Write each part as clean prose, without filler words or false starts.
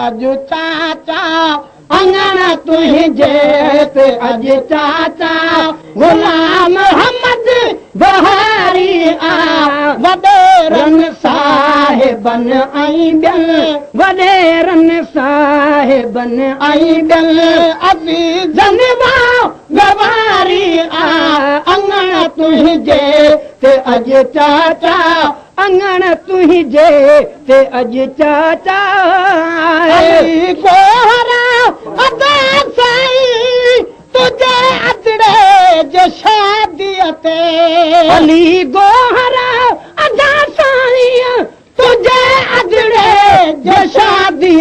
अज चाचा अंगण तुझे ते अज चाचा गुलाम मोहम्मद बहारी आ वडेरन साहिबन आई बिल वडेरन साहिबन आई बिल अज़ीज़न गवारी आ अंगण तुझे ते अज चाचा अंगण तुझे ते अज चाचा गोहरा अदा साई तुझे अजड़े जो शादी अली गोहरा अदा साई तुझे अजड़े जो शादी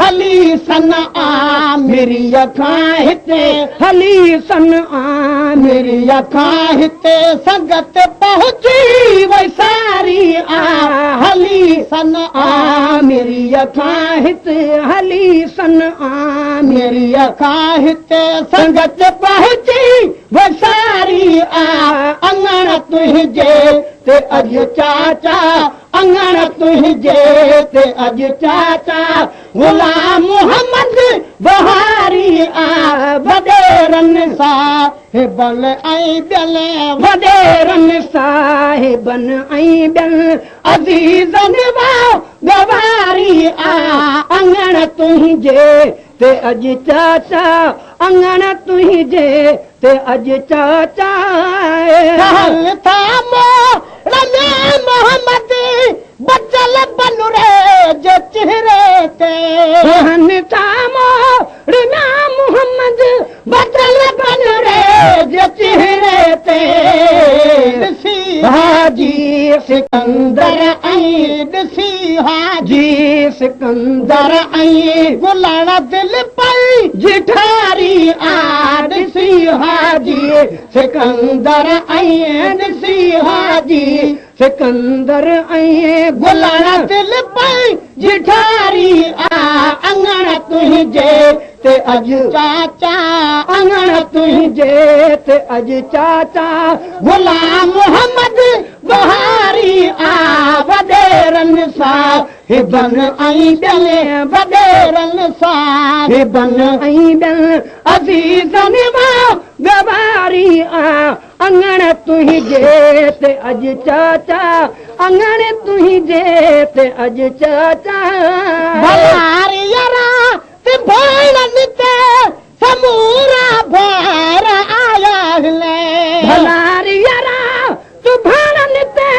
हली सन आ मेरी अखां हिते हली सन आ मेरी अखां हिते संगत पहुंची वही सारी आ हली सन आ मेरी अखां हिते हली सन आ मेरी अखां हिते संगत पहुंची वही सारी आ अंगण तुझे ते अज चाचा अंगण तुझे ते अज चाचा गुलाम मोहम्मद बहारी आ वडेरन साहिबन आई बिल वडेरन साहिबन आई बिल अज़ीज़न गवारी आ अंगण तुझे ते अज चाचा अंगण तुझे ते अज चाचा मोहम्मद बचल बनुरे जो चेहरे ते मोहम्मद बचल बनुरे जो चेहरे ते हाजी सिकंदर आई ॾिसी हाजी सिकंदर आई गुलाना दिल पई जिठारी आ ॾिसी हाजी सिकंदर आई ॾिसी हाजी सिकंदर आई गुलाना दिल पई जिठारी आ अंगण तुझे ते अज चाचा अंगण तुझे ते अज चाचा गुलाम मोहम्मद बहारी आ वडेरन साहिबन आई बिल वडेरन साहिबन आई बिल अज़ीज़न गवारी आ अंगण तुझे ते अज चाचा अंगण तुझे ते अज चाचा भलारी यारा ते भोलन ते समूरा भर आया ले भलारी यारा तू भोलन ते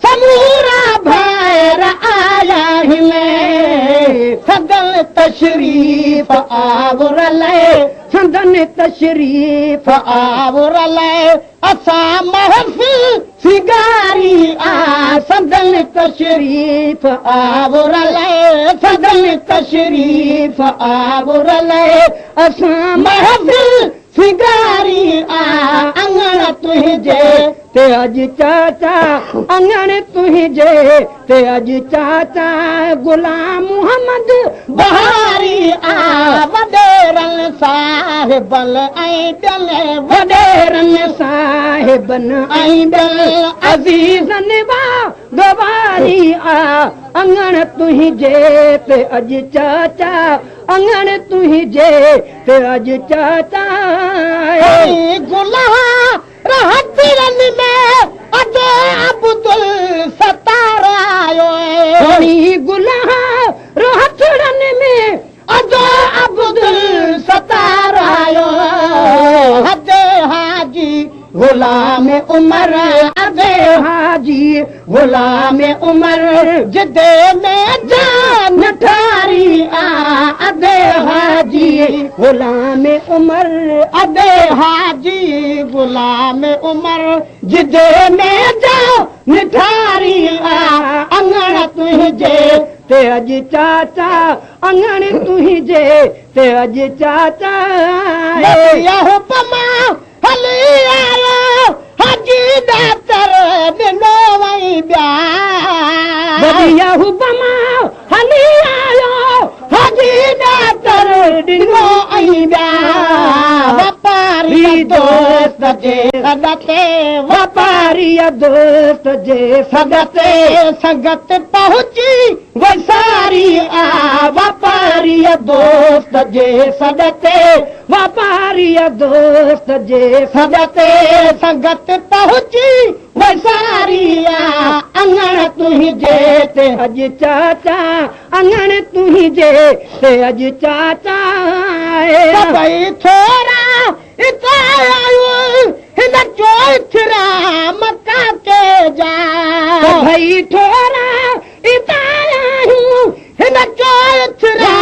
समूरा भर आया ले सदन तशरीफ आवरले सदन तशरीफ आवरले असा महफिल सिगारी आ सदन तशरीफ आवरले सदन तशरीफ आवरले असा महफिल सिगारी आ अंगण तुझे ते अज चाचा अंगण तुझे ते अज चाचा गुलाम मोहम्मद बहारी आ वडेरन साहिबन आई बिल वडेरन साहिबन आई बिल अज़ीज़न गवारी आ अंगण तुझे ते अज चाचा अंगण तुझे ते अज चाचा गुलाम रहतिरन में अदे अब्दुल सत्तार आयो गुलाम रहतिरन में अदे अब्दुल सत्तार आयो अदे हाजी गुलाम उमर अदे हाजी गुलाम उमर जिदे में जान ठारी आ अदे हाजी गुलाम उमर अदे हाजी गुलाम उमर जिदे में जान ठारी आ अंगण तुझे ते अज चाचा अंगण तुझे ते अज चाचा हुक्मा हली आयो हाजी डॉक्टर ॾिनो वई ॿिया हुक्मा हली आयो हाजी डॉक्टर ॾिनो ऐं ॿिया वापारी दोस्त दोस्त जे सदते वापारी दोस्त जे सदते संगत पहुंची वसारी वापारी दोस्त जे सदते वापारी दोस्त जे सदते संगत पहुंची वसारी अंगण तुंहिंजे ते अॼु चाचा अंगण तुंहिंजे ते अॼु चाचा सभई थोरा हिते आयो हिन जो थिरा मका के जा सभई थोरा हिते आयूं हिन जो थिरा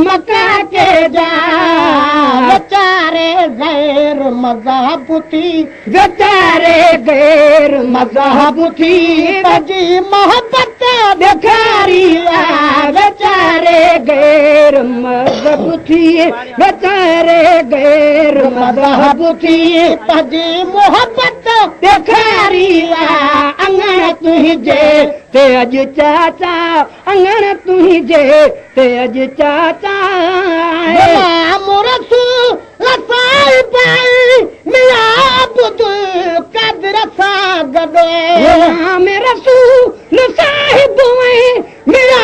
मका के जा बेचारे गैर मज़हबी बेचारे गैर मज़हबी जी मोहब्बत ॾेखारी बेचारे गैर मज़हबी बेचारे गैर मज़हबी जी मोहब्बत ॾेखारी अंगण तुंहिंजे ते अॼु चाचा अंगण तुंहिंजे ते अॼु चाचा कदर सां गॾु मेरा रसूल साहिब मेरा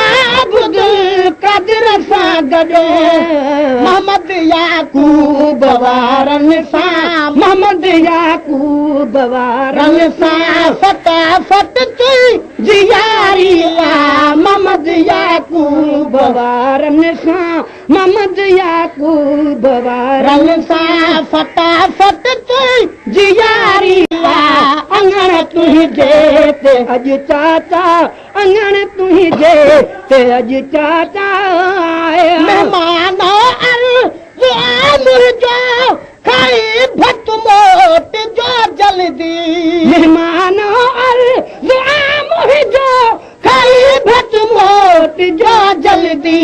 कदर सां गॾु मोहम्मद याकूब वारनि सां मोहम्मद याकूब वारनि सां फटाफट जियारी मोहम्मद याकूब वारनि सां मोहम्मद याकूब वारनि सां फटाफट जियारी अंगण तुंहिंजे ते अॼु चाचा अंगण तुंहिंजे ते अॼु चाचा महिमान मुंहिंजो खाई भट मोट जो जल्दी महिमान मुंहिंजो खाई भट मोट जो जल्दी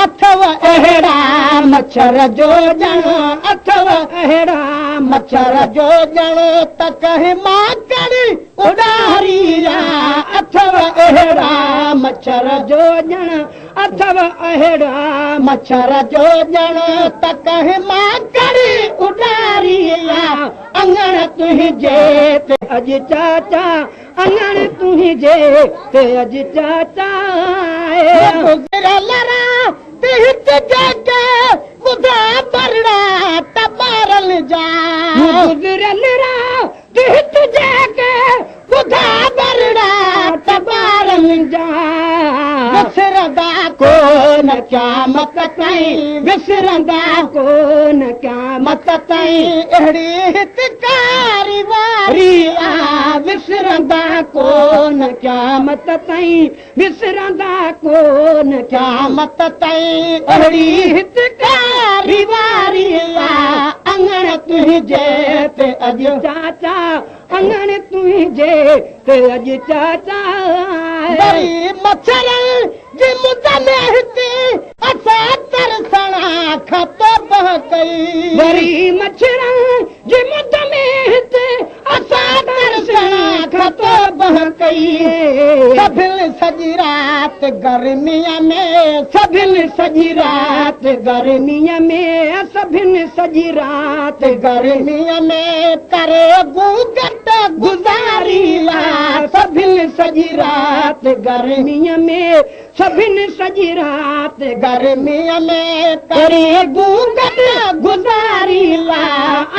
अथव अहिड़ा मच्छर जो ॼण अथव अहिड़ा मच्छर जो ॼण त कंहिं माकड़ उॾारी अथव अहिड़ा मच्छर जो ॼण अथव अहिड़ा मच्छर जो ॼण त कंहिं माकड़ उॾारी अंगण तुंहिंजे ते अॼु चाचा अंगण तुंहिंजे ते अॼु चाचा गुज़िरियल ॿुधा बरड़ा त ॿारल जा गुज़िरियल ॿुधा बरड़ा त ॿारल जा विसरंदा कोन क़यामत ताईं विसरंदा कोन क़यामत ताईं अहिड़ी हितकारी वारी विसरंदा कोन क़यामत ताईं विसरंदा कोन क़यामत ताईं अहिड़ी हितकारी वारी अंगण तुंहिंजे ते अॼु चाचा अंगण तुंहिंजे ते अॼु चाचा मच्छर जी मुद में हिते असां तरसण खतो बह कई वरी मच्छर जी मुद में हिते असां तरसण खतो बह कई सभिनि सॼी राति गर्मीअ में सभिनि सॼी राति गर्मीअ में सभिनि सॼी राति गर्मीअ में करे गूगट गुज़ारी सभिनि सॼी राति गर्मीअ में सभिनि सॼी राति गर्मीअ में करे गूगट गुज़ारी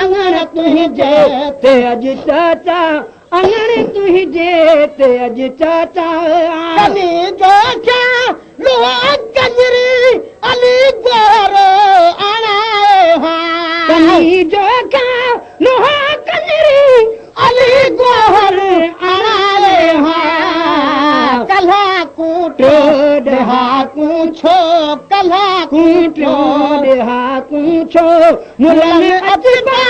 अंगण तुंहिंजे ते अॼु चाचा अंगण तुंहिंजे ते अॼु चाचा कनी जो क्या लोहा कंजरी अली गोरो आणाए कनी जो क्या लोहा कंजरी अली गोहर आणाए कल्हा कूटो देहा कूछो कल्हा कूटो देहा कूछो मुलन अजबा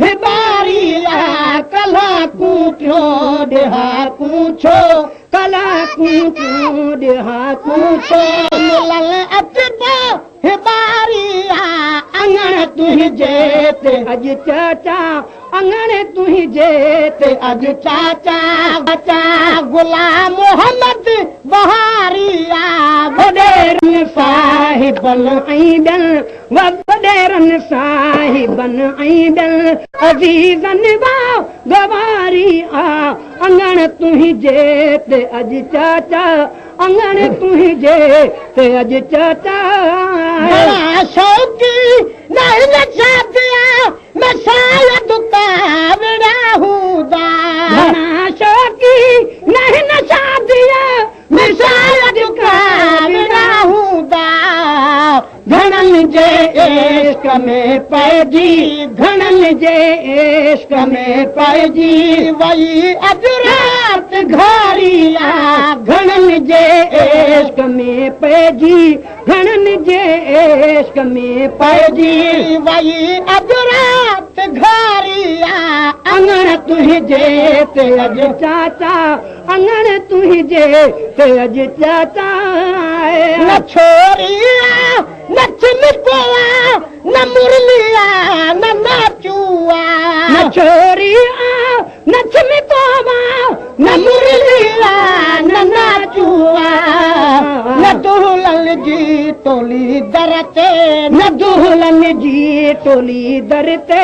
हिबारी कल्हा कूटो देहा कूछो कल्हा कूटो देहा कूछो मुलन अजबा हिबारी अंगण तुंहिंजे ते अॼु चाचा अंगण तुंहिंजे ते अॼु चाचा चाचा गुलाम मोहम्मद बहारी वॾेरनि साहिबनि ऐं ॿियनि वॾेरनि साहिबनि ऐं ॿियनि अज़ीज़न वा गवारी आ अंगण तुंहिंजे ते अॼु चाचा अंगण तुंहिंजे ते अॼु चाचा शौक़ी नहीं न शादिया मैं शायद कावड़ा हूंदा घणा शौक़ी नहीं न शादिया मैं शायद कावड़ा हूंदा घणनि जे इश्क में पइजी घणनि जे इश्क में पइजी वई अॼु राति घारी आ घणनि जे इश्क में पइजी घणनि जे इश्क में पइजी वई अॼु राति घारी आ अंगण तुंहिंजे ते अॼु चाचा अंगण तुंहिंजे ते अॼु चाचा न छोरिया न चिमकोआ न मुरलिया न नाचुआ न छोरिया न चिमकोआ न मुरलिया न नाचुआ न दुल्हन जी टोली दर ते न दुल्हन जी टोली दर ते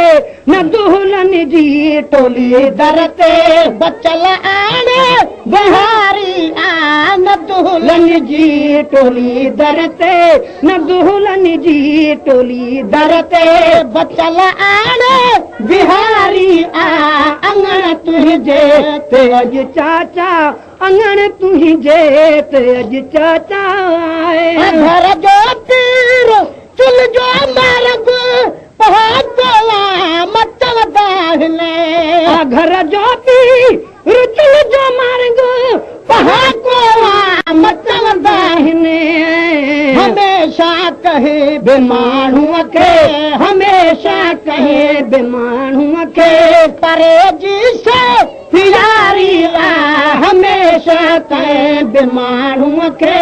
न दुल्हन जी टोली दर ते बचल आणे बहारी आ न दुल्हन जी टोली दर ते न दुल्हन जी टोली दर ते बचल आणे बिहारी आ अंगण तुंहिंजे ते अॼु चाचा अंगण तुंहिंजे ते अॼु चाचा घर जो पीर चुल जो मार्ग पहाड़ा मचवंदा आहिनि घर जो पीर चुल जो मार्ग पहाड़ा मचवंदा आहिनि हमेशा कहे बे माण्हूअ खे हमेशा कहे बे माण्हूअ खे परे जी से प्यारी आ हमेशा कहे बे माण्हूअ खे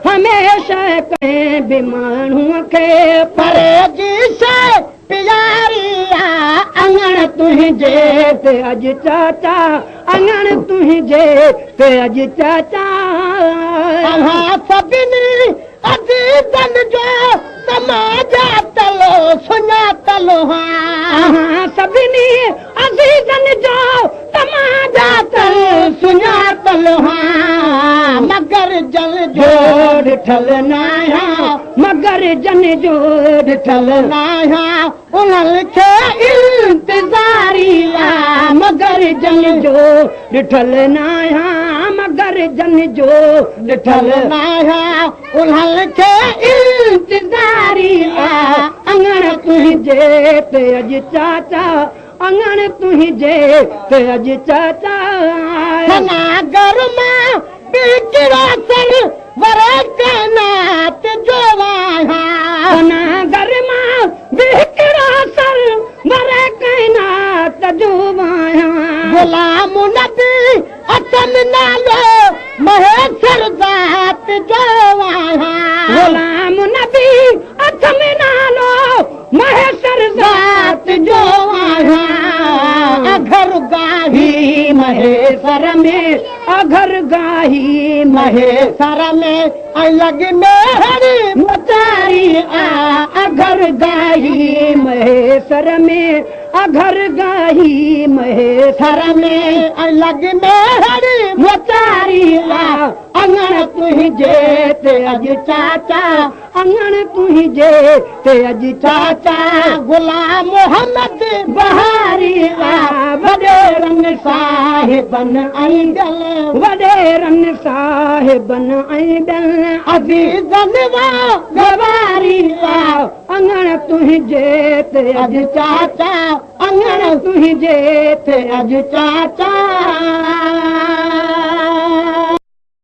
हमेशा कहे बे माण्हूअ खे परे जी से प्यारी आ अंगण तुंहिंजे ते अॼु चाचा अंगण तुंहिंजे ते अॼु चाचा सभिनी अज़ीज़न जो समाज तलो सुञातलो सभिनी अज़ीज़न जो समाज तलो सुञातलो मगर जन जो ॾिठल नाया मगर जन जो ॾिठल नाया उन्हनि खे इंतज़ारी आ मगर जन जो ॾिठल नाया मगर जन जो ॾिठल नाया उन्हनि खे इंतज़ारी आ अंगण तुंहिंजे ते अॼु चाचा अंगण तुंहिंजे ते अॼु चाचा नागर मां बिकिरा सन वरे काइनात जो वाहा नागर मां बिकिरा सन वरे काइनात जो वाहा गुलाम नबी असन नालो महेश्वर ज़ात जो वाहा गुलाम नबी असन नालो महेश्वर ज़ात जो वाहा अघर गाही महेश्वर में अघर गाही महेश्वर में अलग मेहरी मचारी आ अघर गाही महेश्वर में अघर गाही महेश्वर में अलग मेहरी मचारी आ अंगण तुंहिंजे ते अॼु चाचा अंगण तुंहिंजे ते अॼु चाचा गुलाम मोहम्मद बहारी आ वॾेरनि साहिबन ऐं दिल वॾेरनि साहिबन ऐं दिल अज़ीज़न वा गवारी आ अंगण तुंहिंजे ते अॼु चाचा अंगण तुंहिंजे ते अॼु चाचा